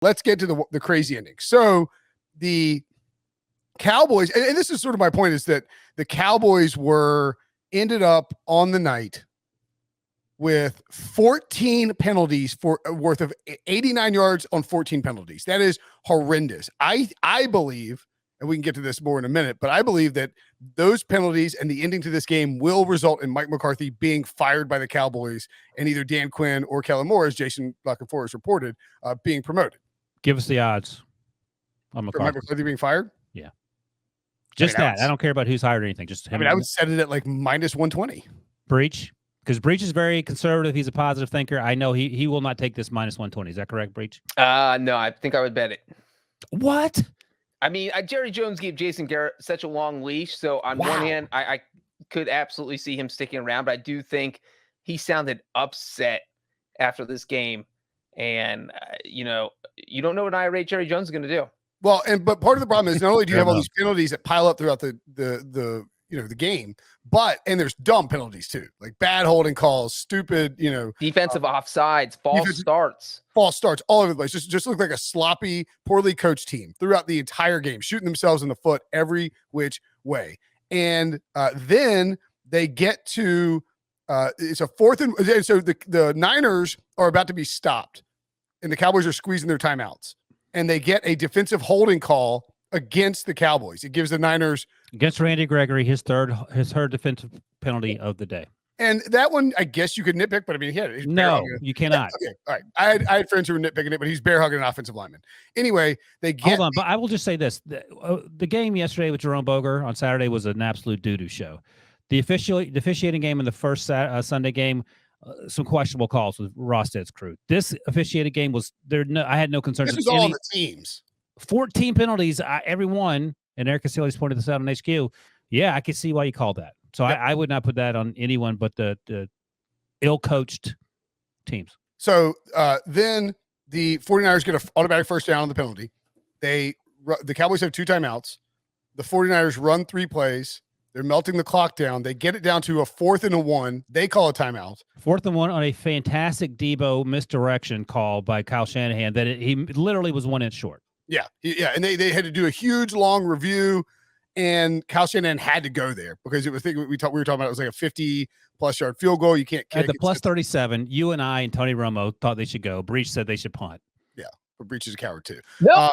let's get to the crazy ending. So the Cowboys, and this is sort of my point, is that the Cowboys ended up on the night with 14 penalties for worth of 89 yards on 14 penalties. That is horrendous. I believe, and we can get to this more in a minute, but I believe that those penalties and the ending to this game will result in Mike McCarthy being fired by the Cowboys and either Dan Quinn or Kellen Moore, as Jason Buckenford has reported, being promoted. Give us the odds on McCarthy. For Mike McCarthy being fired? Yeah. Just I don't care about who's hired or anything. Just him. I would set it at like minus 120. Breech? Because Breech is very conservative. He's a positive thinker. I know he will not take this minus 120. Is that correct, Breech? No, I think I would bet it. What? I mean, Jerry Jones gave Jason Garrett such a long leash. So on one hand, I could absolutely see him sticking around, but I do think he sounded upset after this game. And, you don't know what irate Jerry Jones is going to do. Well, but part of the problem is not only do you have all these penalties that pile up throughout the game, and there's dumb penalties too, like bad holding calls, stupid, defensive offsides, false starts all over the place. Just look like a sloppy, poorly coached team throughout the entire game, shooting themselves in the foot every which way. And then they get to it's a fourth, and so the Niners are about to be stopped, and the Cowboys are squeezing their timeouts, and they get a defensive holding call against the Cowboys. It gives the Niners against Randy Gregory his third defensive penalty of the day. And that one, I guess you could nitpick, but I mean, you cannot. Okay, all right. I had friends who were nitpicking it, but he's bear hugging an offensive lineman. Anyway, they get. Hold on, but I will just say this: the game yesterday with Jerome Boger on Saturday was an absolute doo-doo show. The officiating game in the first Sunday game, some questionable calls with Rosted's crew. This officiated game was there. I had no concerns. This was all on the teams. 14 penalties, every one, and Eric Casillas pointed this out on HQ. Yeah, I can see why you called that. So yep. I would not put that on anyone but the ill-coached teams. So then the 49ers get an automatic first down on the penalty. The Cowboys have 2 timeouts. The 49ers run 3 plays. They're melting the clock down. They get it down to a 4th and 1. They call a timeout. 4th and 1 on a fantastic Debo misdirection call by Kyle Shanahan that he literally was 1 inch short. Yeah, and they had to do a huge, long review, and Kyle Shanahan had to go there because it was we were talking about it was like a 50-plus yard field goal. You can't kick. At the plus 37, you and I and Tony Romo thought they should go. Breech said they should punt. Yeah, but Breech is a coward too. No, I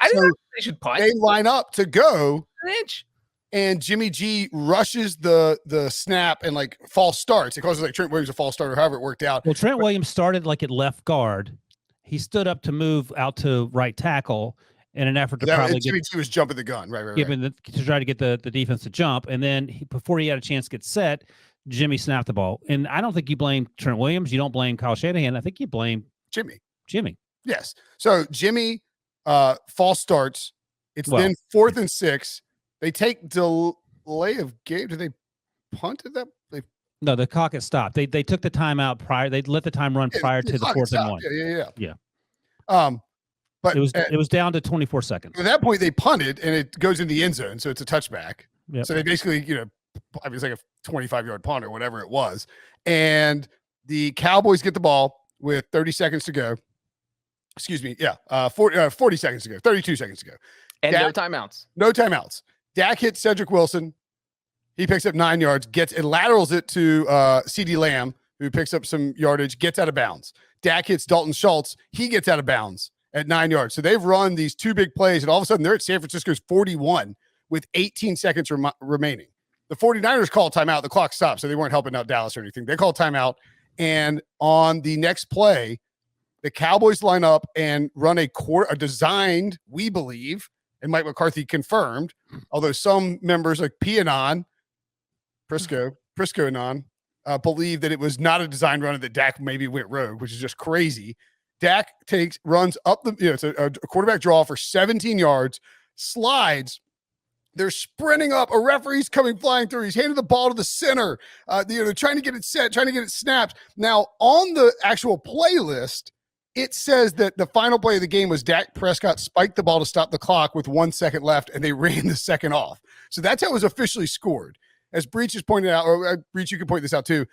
didn't know they should punt. They line up to go, Breech. And Jimmy G rushes the snap and like false starts. It causes like Trent Williams a false start or however it worked out. Well, Trent Williams started like at left guard. He stood up to move out to right tackle in an effort to Jimmy G was jumping the gun, right. To try to get the defense to jump. And then before he had a chance to get set, Jimmy snapped the ball. And I don't think you blame Trent Williams. You don't blame Kyle Shanahan. I think you blame Jimmy. Yes. So Jimmy false starts. Then 4th and 6. They take delay of game. Did they punt at that? No, the clock had stopped. They took the time out prior. They let the time run prior to the 4th and 1. Yeah. But it was down to 24 seconds. At that point, they punted and it goes in the end zone, so it's a touchback. Yep. So they basically, it's like a 25-yard punt or whatever it was, and the Cowboys get the ball with 30 seconds to go. Excuse me, 40 seconds to go, 32 seconds to go, and no timeouts. No timeouts. Dak hits Cedric Wilson. He picks up 9 yards, laterals it to CeeDee Lamb, who picks up some yardage, gets out of bounds. Dak hits Dalton Schultz. He gets out of bounds at 9 yards. So they've run these 2 big plays, and all of a sudden they're at San Francisco's 41 with 18 seconds remaining. The 49ers call timeout. The clock stopped, so they weren't helping out Dallas or anything. They call timeout, and on the next play, the Cowboys line up and run a designed, we believe, and Mike McCarthy confirmed, although some members like Prisco Anon, believe that it was not a design run and that Dak maybe went rogue, which is just crazy. Dak runs up it's a quarterback draw for 17 yards, slides. They're sprinting up. A referee's coming flying through. He's handing the ball to the center. They're trying to get it set, trying to get it snapped. Now, on the actual play list, it says that the final play of the game was Dak Prescott spiked the ball to stop the clock with 1 second left, and they ran the second off. So that's how it was officially scored. As Breech has pointed out, or Breech, you can point this out too,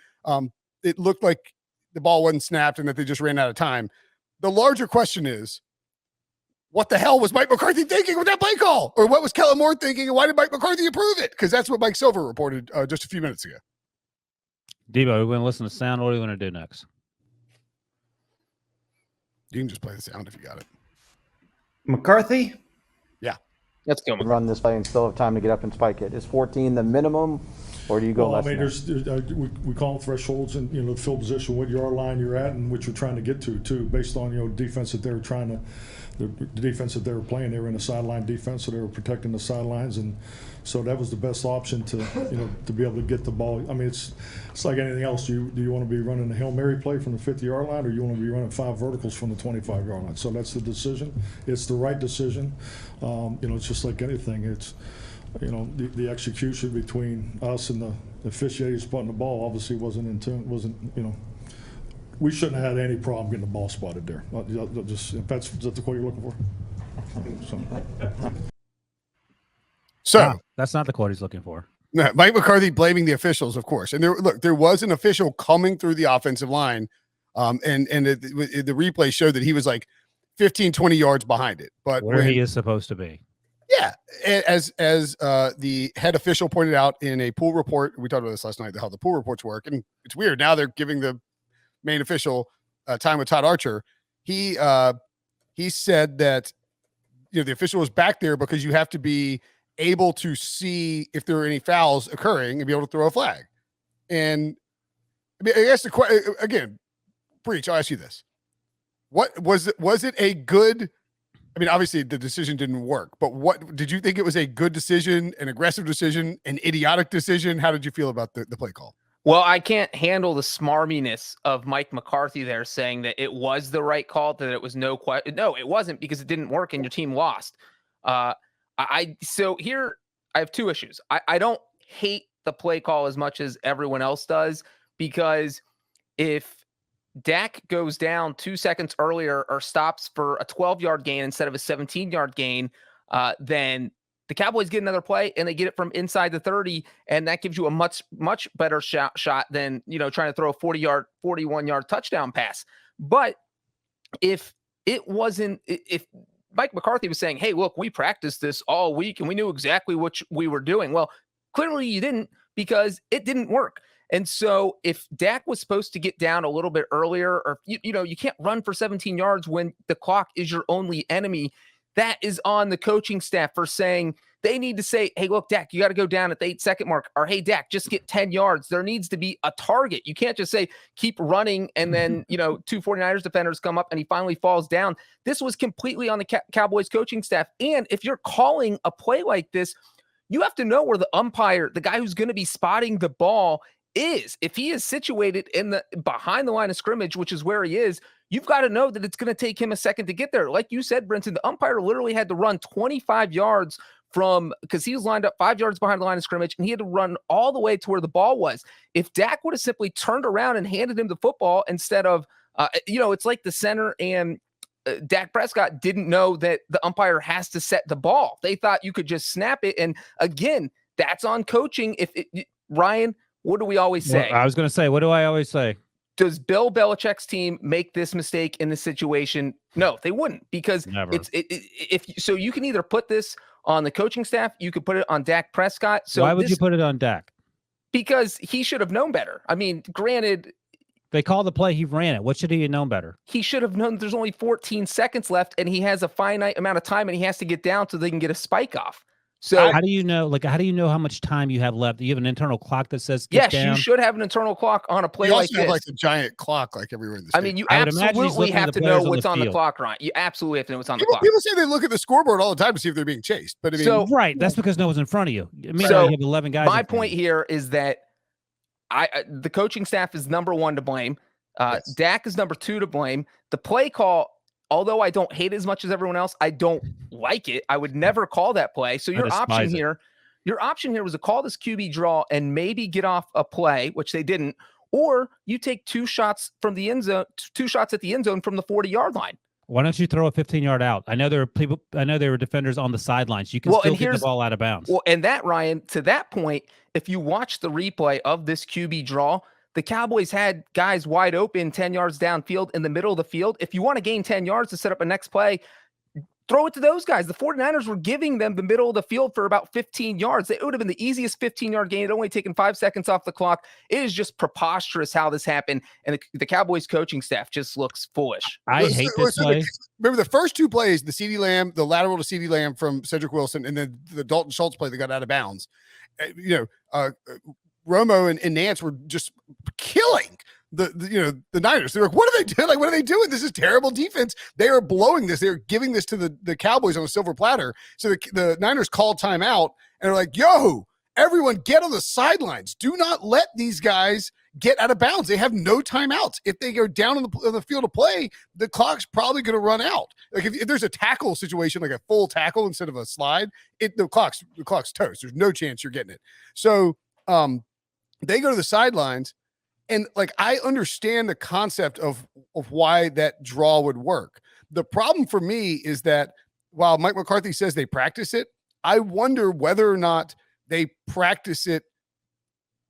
it looked like the ball wasn't snapped and that they just ran out of time. The larger question is, what the hell was Mike McCarthy thinking with that play call? Or what was Kellen Moore thinking? And why did Mike McCarthy approve it? Because that's what Mike Silver reported just a few minutes ago. Debo, we're going to listen to sound. What do you want to do next? You can just play the sound if you got it. McCarthy? Yeah. Let's go. Run this play and still have time to get up and spike it. Is 14 the minimum, or do you go less? I mean, we call them thresholds, and the field position, what yard line you're at, and what you're trying to get to, too, based on defense that they were trying to, the defense that they were playing. They were in a sideline defense, so they were protecting the sidelines, and so that was the best option to to be able to get the ball. I mean, it's like anything else. Do you want to be running a Hail Mary play from the 50-yard line, or you want to be running 5 verticals from the 25-yard line? So that's the decision. It's the right decision. It's just like anything. It's the execution between us and the officiating spotting the ball obviously wasn't we shouldn't have had any problem getting the ball spotted there. Is that the quote you're looking for? So that's not the quote he's looking for. Mike McCarthy blaming the officials, of course. And there was an official coming through the offensive line. And the replay showed that he was like 15, 20 yards behind it. But where he is supposed to be. Yeah. As the head official pointed out in a pool report, we talked about this last night, how the pool reports work. And it's weird. Now they're giving the main official time with Todd Archer. He said that the official was back there because you have to be able to see if there are any fouls occurring and be able to throw a flag. And I mean, I guess the question again, Breech, I'll ask you this: what was it? Was it a good? I mean, obviously the decision didn't work, but what did you think it was a good decision, an aggressive decision, an idiotic decision? How did you feel about the play call? Well, I can't handle the smarminess of Mike McCarthy there saying that it was the right call, that it was no question. No, it wasn't, because it didn't work and your team lost. So here I have 2 issues. I don't hate the play call as much as everyone else does, because if Dak goes down 2 seconds earlier or stops for a 12-yard gain instead of a 17-yard gain, then the Cowboys get another play and they get it from inside the 30, and that gives you a much, much better shot than, trying to throw a 41-yard touchdown pass. But if Mike McCarthy was saying, hey, look, we practiced this all week and we knew exactly what we were doing. Well, clearly you didn't, because it didn't work. And so if Dak was supposed to get down a little bit earlier, or, you can't run for 17 yards when the clock is your only enemy. That is on the coaching staff for saying they need to say, hey, look, Dak, you got to go down at the 8-second mark, or hey, Dak, just get 10 yards. There needs to be a target. You can't just say, keep running. And then, 2 49ers defenders come up and he finally falls down. This was completely on the Cowboys coaching staff. And if you're calling a play like this, you have to know where the umpire, the guy who's going to be spotting the ball, is. If he is situated behind the line of scrimmage, which is where he is, you've got to know that it's going to take him a second to get there. Like you said, Brinson, the umpire literally had to run 25 yards because he was lined up 5 yards behind the line of scrimmage, and he had to run all the way to where the ball was. If Dak would have simply turned around and handed him the football instead of, it's like the center and Dak Prescott didn't know that the umpire has to set the ball. They thought you could just snap it. And again, that's on coaching. Ryan, what do we always say? Well, I was going to say, what do I always say? Does Bill Belichick's team make this mistake in this situation? No, they wouldn't, because Never. So you can either put this on the coaching staff, you could put it on Dak Prescott. So why would you put it on Dak? Because he should have known better. I mean, granted, they called the play, he ran it. What should he have known better? He should have known there's only 14 seconds left and he has a finite amount of time and he has to get down so they can get a spike off. So how do you know? How do you know how much time you have left? Do you have an internal clock that says yes, down? You should have an internal clock on a play like this. You also have a giant clock everywhere in the stadium. I mean, you absolutely have to know what's on the clock, Ryan. You absolutely have to know what's on the clock. People say they look at the scoreboard all the time to see if they're being chased, but I mean, right, that's because no one's in front of you. I mean, so you have 11 guys. My point here is that the coaching staff is number 1 to blame. Yes. Dak is number 2 to blame. The play call, although I don't hate it as much as everyone else, I don't like it. I would never call that play. So your option here was to call this QB draw and maybe get off a play, which they didn't, or you take 2 shots from the end zone, 2 shots at the end zone from the 40-yard line. Why don't you throw a 15-yard out? I know there were defenders on the sidelines. You can still get the ball out of bounds. Well, and that, Ryan, to that point, if you watch the replay of this QB draw, the Cowboys had guys wide open 10 yards downfield in the middle of the field. If you want to gain 10 yards to set up a next play, throw it to those guys. The 49ers were giving them the middle of the field for about 15 yards. It would have been the easiest 15-yard gain. It only taken 5 seconds off the clock. It is just preposterous how this happened, and the Cowboys coaching staff just looks foolish. I hate this play. Remember the first 2 plays, the CeeDee Lamb, the lateral to CeeDee Lamb from Cedric Wilson, and then the Dalton Schultz play that got out of bounds. Romo and Nance were just killing the Niners. They're like, what are they doing? Like, what are they doing? This is terrible defense. They are blowing this. They're giving this to the Cowboys on a silver platter. So the Niners called timeout and they're like, yo, everyone get on the sidelines. Do not let these guys get out of bounds. They have no timeouts. If they go down on the field of play, the clock's probably going to run out. Like if there's a tackle situation, like a full tackle instead of a slide, the clock's toast. There's no chance you're getting it. So they go to the sidelines, and like I understand the concept of why that draw would work. The problem for me is that while Mike McCarthy says they practice it, I wonder whether or not they practice it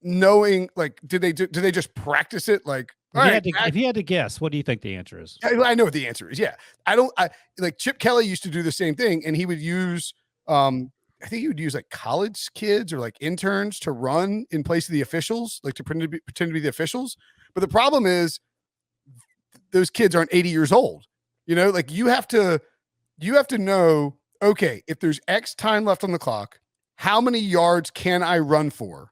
knowing, like, do they just practice it? Like, if you had to guess, what do you think the answer is? I know what the answer is. Yeah. I like Chip Kelly used to do the same thing, and he would use, I think he would use like college kids or like interns to run in place of the officials, like to pretend to be the officials. But the problem is those kids aren't 80 years old. Like you have to know, okay, if there's X time left on the clock, how many yards can I run for?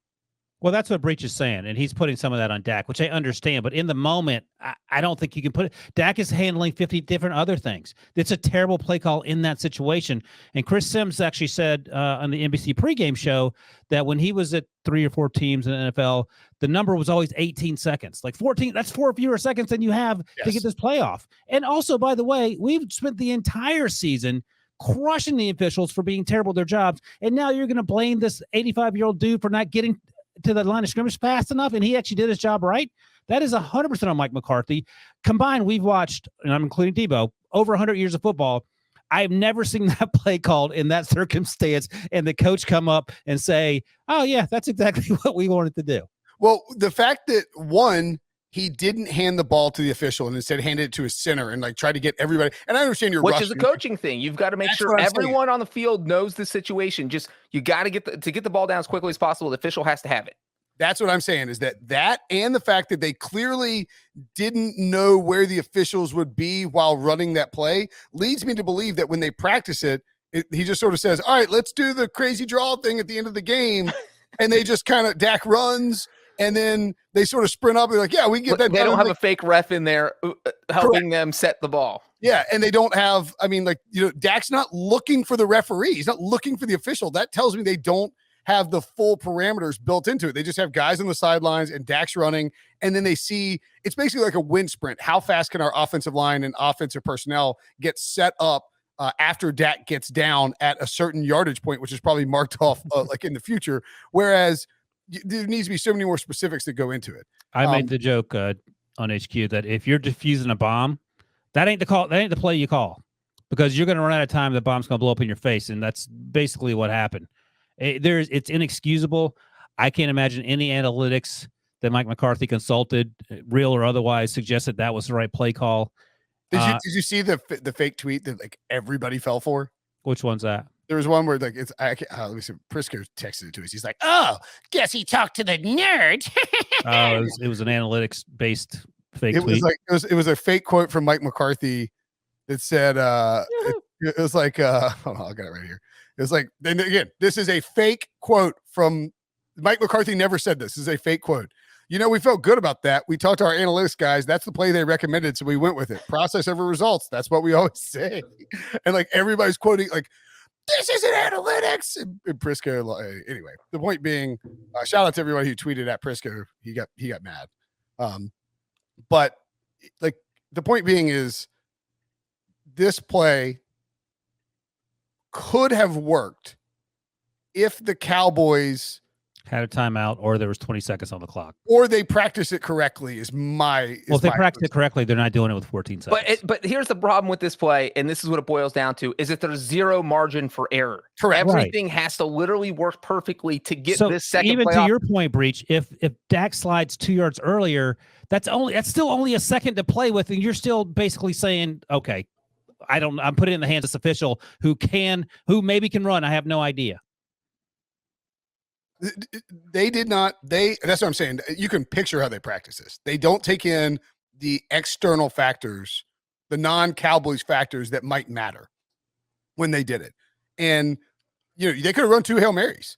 Well, that's what Breech is saying, and he's putting some of that on Dak, which I understand. But in the moment, I don't think you can put it. Dak is handling 50 different other things. It's a terrible play call in that situation. And Chris Sims actually said on the NBC pregame show that when he was at 3 or 4 teams in the NFL, the number was always 18 seconds. Like 14, that's 4 fewer seconds than you have to get this playoff. And also, by the way, we've spent the entire season crushing the officials for being terrible at their jobs. And now you're going to blame this 85-year-old dude for not getting to the line of scrimmage fast enough, and he actually did his job right. That is 100% on Mike McCarthy. Combined, we've watched, and I'm including Debo, over 100 years of football. I've never seen that play called in that circumstance, and the coach come up and say, oh, yeah, that's exactly what we wanted to do. Well, the fact that, one, he didn't hand the ball to the official and instead handed it to his center and like try to get everybody. And I understand you're which rushing. is a coaching thing. You've got to make sure everyone on the field knows the situation. Just you got to get the ball down as quickly as possible. The official has to have it. That's what I'm saying is that and the fact that they clearly didn't know where the officials would be while running that play leads me to believe that when they practice it, he just sort of says, all right, let's do the crazy draw thing at the end of the game. And they just kind of Dak runs. And then they sort of sprint up. They're like, yeah, we can get that. They don't have a fake ref in there helping them set the ball. Yeah, and they don't have, Dak's not looking for the referee. He's not looking for the official. That tells me they don't have the full parameters built into it. They just have guys on the sidelines and Dak's running. And then they see, it's basically like a wind sprint. How fast can our offensive line and offensive personnel get set up after Dak gets down at a certain yardage point, which is probably marked off like in the future. Whereas there needs to be so many more specifics that go into it. I made the joke on HQ that if you're defusing a bomb, that ain't the play you call, because you're going to run out of time. The bomb's going to blow up in your face, and that's basically what happened. It's inexcusable. I can't imagine any analytics that Mike McCarthy consulted, real or otherwise, suggested that was the right play call. Did you see the fake tweet that like everybody fell for? Which one's that? There was one where like let me see. Prisco texted it to us. He's like, "Oh, guess he talked to the nerd." It was an analytics based fake tweet. It was a fake quote from Mike McCarthy that said, it was like, hold on, I got it right here. It was like, then again, this is a fake quote from Mike McCarthy. Never said this. This is a fake quote. We felt good about that. We talked to our analytics guys. That's the play they recommended, so we went with it. Process over results. That's what we always say. And like everybody's quoting like, this isn't analytics. And Prisco, anyway, the point being, shout out to everybody who tweeted at Prisco. He got mad. But like the point being is this play could have worked if the Cowboys had a timeout or there was 20 seconds on the clock. Or they practice it correctly if they practice it correctly, they're not doing it with 14 seconds. But here's the problem with this play, and this is what it boils down to, is that there's zero margin for error. Correct. Everything has to literally work perfectly to get this second even playoff. To your point, Breech, if Dak slides 2 yards earlier, that's still only a second to play with, and you're still basically saying, okay, I'm putting it in the hands of this official who maybe can run. I have no idea. They did not. That's what I'm saying. You can picture how they practice this. They don't take in the external factors, the non-Cowboys factors that might matter when they did it. And they could have run 2 Hail Marys.